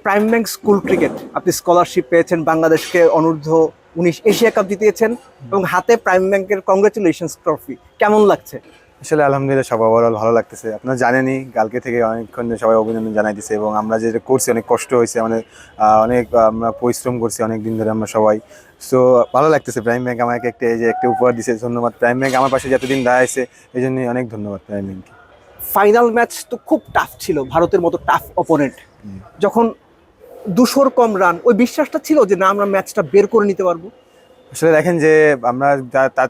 Prime bank school cricket আপনি scholarship পেয়েছেন, বাংলাদেশকে অনূর্ধ্ব 19 এশিয়া কাপ জিতিয়েছেন এবং হাতে প্রাইম ব্যাংকের কংগ্রেচুলেশনস ট্রফি। কেমন লাগছে? আসলে আলহামদুলিল্লাহ সব ওভারঅল ভালো লাগতেছে। আপনারা জানেনই কালকে থেকে অনেকক্ষণ ধরে সবাই অভিনন্দন জানাই দিছে এবং আমরা যেটা করছি অনেক কষ্ট হয়েছে, আমাদের অনেক আমরা পরিশ্রম করছি অনেক দিন ধরে আমরা সবাই। সো ভালো লাগতেছে। প্রাইম ব্যাংক আমাকে একটা উপহার দিছে, ধন্যবাদ প্রাইম ব্যাংক। আমার পাশে যতদিন দাঁড়াইছে এই জন্যই অনেক ধন্যবাদ প্রাইম ব্যাংককে। ফাইনাল ম্যাচ তো খুব টাফ ছিল, ভারতের মতো টাফ অপোনেন্ট। যখন 200 কম রান, ওই বিশ্বাসটা ছিল যে না আমরা ম্যাচটা বের করে নিতে পারবো। আসলে দেখেন যে আমরা তার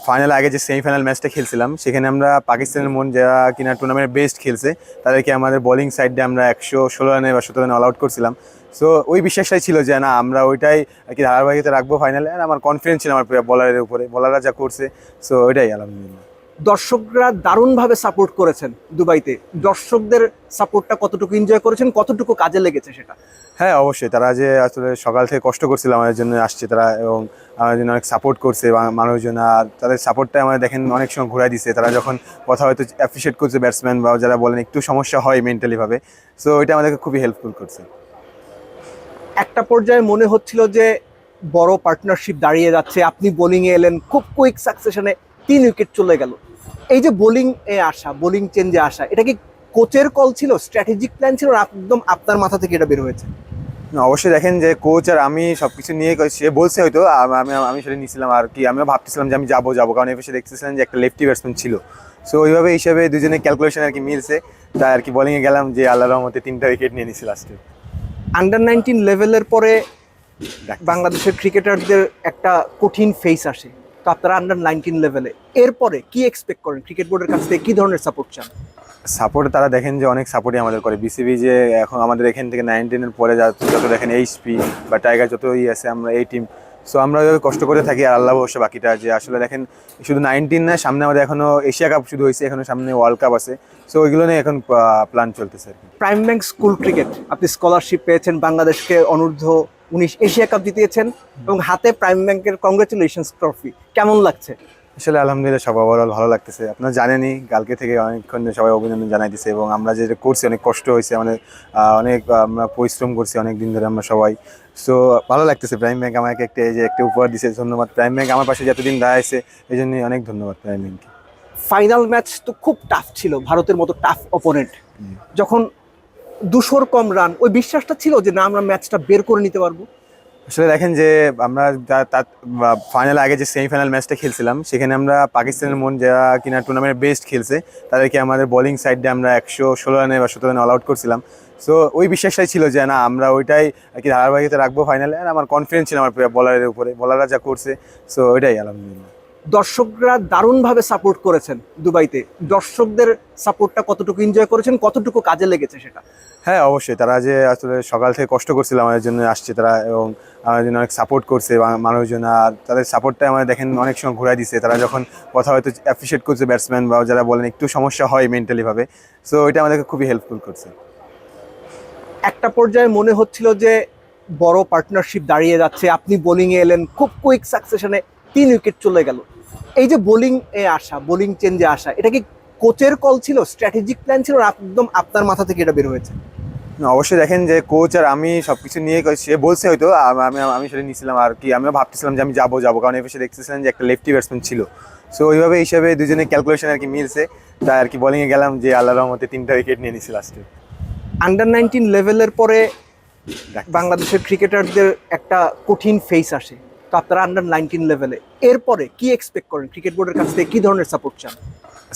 ফাইনাল আগে যে সেমিফাইনাল ম্যাচটা খেলছিলাম সেখানে আমরা পাকিস্তানের মন যারা কিনা টুর্নামেন্টের বেস্ট খেলছে তাদেরকে আমাদের বোলিং সাইডে আমরা 116 রানে বা 17 রানে অল আউট করছিলাম। সো ওই বিশ্বাসটাই ছিল যে না আমরা ওইটাই আর কি ধারাবাহিকতা রাখবো ফাইনালে। আর আমার কনফিডেন্স ছিল আমার বলারের উপরে, বলাররা যা করছে। সো ওইটাই আলহামদুলিল্লাহ। দর্শকরা দারুণভাবে সাপোর্ট করেছেন দুবাইতে। দর্শকদের সাপোর্টটা কতটুকু এনজয় করেছেন, কতটুকু কাজে লেগেছে সেটা? হ্যাঁ অবশ্যই, তারা যে আসলে সকাল থেকে কষ্ট করছিল আমাদের জন্য আসছে তারা, এবং আমাদের জন্য অনেক সাপোর্ট করছে মানুষজন। আর তাদের সাপোর্টটাই আমাদের দেখেন অনেক সময় ঘুরাই দিচ্ছে। তারা যখন কথা হয়তো অ্যাপ্রিসিয়েট করছে ব্যাটসম্যান বা যারা বলেন একটু সমস্যা হয় মেন্টালিভাবে, সো ওইটা আমাদেরকে খুবই হেল্পফুল করছে। একটা পর্যায়ে মনে হচ্ছিল যে বড় পার্টনারশিপ দাঁড়িয়ে যাচ্ছে, আপনি বোলিংয়ে এলেন, খুব কুইক সাকসেশনে 3 উইকেট চলে গেল। এই যে বোলিং এ আসা, বোলিং চেঞ্জে আসা, এটা কি কোচের কল ছিল, স্ট্র্যাটেজিক প্ল্যান ছিল, একদম আপনার মাথা থেকে এটা বের হয়েছে? না, অবশ্যই দেখেন যে কোচ আর আমি সবকিছু নিয়ে সে বলছে হয়তো আমি আমি সেটা নিয়েছিলাম আর কি। আমিও ভাবতেছিলাম যে আমি যাবো, কারণ এবার দেখতেছিলাম যে একটা লেফটি ব্যাটসম্যান ছিল। সো ওইভাবে হিসাবে দুজনে ক্যালকুলেশন আর কি মিলছে, তাই আর কি বোলিংয়ে গেলাম যে আল্লাহর রহমতে 3টা উইকেট নিয়ে নিয়েছি লাস্টে। আন্ডার 19 লেভেলের পরে বাংলাদেশের ক্রিকেটারদের একটা কঠিন ফেস আসে, তো আপনারা আন্ডার 19 লেভেলে, এরপরে কি এক্সপেক্ট করেন ক্রিকেট বোর্ডের কাছ থেকে, কি ধরনের সাপোর্ট চান? সাপোর্ট তারা দেখেন যে অনেক সাপোর্টই আমাদের করে। বিসিবি যে এখন আমাদের এখান থেকে 19-এর পরে যত দেখেন এইচপি বা টাইগার যত আছে আমরা এই টিম। সো আমরা কষ্ট করে থাকি আর আল্লাহ অবশ্য বাকিটা যে আসলে দেখেন শুধু 19 না, সামনে আমাদের এখনো এশিয়া কাপ শুধু হয়েছে, এখনো সামনে ওয়ার্ল্ড কাপ আছে। সো ওইগুলো নিয়ে এখন প্ল্যান চলতেছে আর কি। প্রাইম ব্যাংক স্কুল ক্রিকেট আপনি স্কলারশিপ পেয়েছেন, বাংলাদেশকে অনূর্ধ্ব 19 এশিয়া কাপ জিতিয়েছেন এবং হাতে প্রাইম ব্যাংকের কংগ্রেচুলেশনস ট্রফি। কেমন লাগছে? আসলে আলহামদুলিল্লাহ সব ওভারঅল ভালো লাগতেছে। আপনারা জানেনই কালকে থেকে অনেকক্ষণ ধরে সবাই অভিনন্দন জানাই দিছে এবং আমরা যেটা করছি অনেক কষ্ট হয়েছে, আমাদের অনেক আমরা পরিশ্রম করছি অনেক দিন ধরে আমরা সবাই। সো ভালো লাগতেছে। প্রাইম ব্যাংক আমাকে একটা উপহার দিছে, ধন্যবাদ প্রাইম ব্যাংক। আমার পাশে যতদিন দাঁড়াইছে এই জন্যই অনেক ধন্যবাদ প্রাইম ব্যাংককে। ফাইনাল ম্যাচ তো খুব টাফ ছিল, ভারতের মতো টাফ অপোনেন্ট। যখন 200 কম রান, ওই বিশ্বাসটা ছিল যে না আমরা ম্যাচটা বের করে নিতে পারবো। আসলে দেখেন যে আমরা তার ফাইনাল আগে যে সেমিফাইনাল ম্যাচটা খেলছিলাম সেখানে আমরা পাকিস্তানের মন যারা কিনা টুর্নামেন্টের বেস্ট খেলছে তাদেরকে আমাদের বোলিং সাইডে আমরা 116 রানে বা 17 রানে অল আউট করছিলাম। সো ওই বিশ্বাসটাই ছিল যে না আমরা ওইটাই আর কি ধারাবাহিকতা রাখবো ফাইনালে। আর আমার কনফিডেন্স ছিল আমার বলারের উপরে, বলাররা যা করছে। সো ওইটাই আলহামদুলিল্লাহ। দর্শকরা দারুণভাবে সাপোর্ট করেছেন দুবাইতে। দর্শকদের সাপোর্টটা কতটুকু এনজয় করেছেন, কতটুকু কাজে লেগেছে সেটা? হ্যাঁ অবশ্যই, তারা যে আসলে সকাল থেকে কষ্ট করছিল আমাদের জন্য আসছে তারা, এবং আমাদের জন্য অনেক সাপোর্ট করছে মানুষজন। আর তাদের সাপোর্টটাই আমাদের দেখেন অনেক সময় ঘুরাই দিচ্ছে। তারা যখন কথা হয়তো অ্যাপ্রিসিয়েট করছে ব্যাটসম্যান বা যারা বলেন একটু সমস্যা হয় মেন্টালিভাবে, সো ওইটা আমাদেরকে খুবই হেল্পফুল করছে। একটা পর্যায়ে মনে হচ্ছিল যে বড় পার্টনারশিপ দাঁড়িয়ে যাচ্ছে, আপনি বোলিংয়ে এলেন, খুব কুইক সাকসেশনে 3 উইকেট চলে গেল। এই যে বোলিং এ আসা, বোলিং চেঞ্জে আসা, এটা কি কোচের কল ছিল, স্ট্র্যাটেজিক প্ল্যান ছিল, একদম আপনার মাথা থেকে এটা বের হয়েছে? না, অবশ্যই দেখেন যে কোচ আর আমি সবকিছু নিয়ে সে বলছে হয়তো আমি সেটা নিয়েছিলাম আর কি। আমিও ভাবতেছিলাম যে আমি যাবো, কারণ এবার দেখতেছিলাম যে একটা লেফটি ব্যাটসম্যান ছিল। সো ওইভাবে হিসাবে দুজনে ক্যালকুলেশন আর কি মিলছে, তাই আর কি বোলিংয়ে গেলাম যে আল্লাহর রহমতে 3টা উইকেট নিয়ে নিয়েছি লাস্টে। আন্ডার 19 লেভেলের পরে বাংলাদেশের ক্রিকেটারদের একটা কঠিন ফেস আসে, তো আপনারা আন্ডার 19 লেভেলে, এরপরে কি এক্সপেক্ট করেন ক্রিকেট বোর্ডের কাছ থেকে, কি ধরনের সাপোর্ট চান?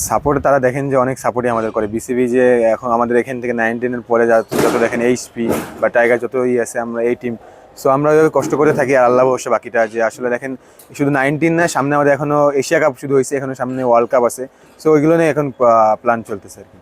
সাপোর্ট তারা দেখেন যে অনেক সাপোর্টই আমাদের করে। বিসিবি যে এখন আমাদের এখান থেকে 19-এর পরে যত দেখেন এইচপি বা টাইগার যত আছে আমরা এই টিম। সো আমরা কষ্ট করে থাকি আর আল্লাহ অবশ্য বাকিটা যে আসলে দেখেন শুধু 19 না, সামনে আমাদের এখনো এশিয়া কাপ শুধু হয়েছে, এখনো সামনে ওয়ার্ল্ড কাপ আছে। সো ওইগুলো নিয়ে এখন প্ল্যান চলতেছে আর কি।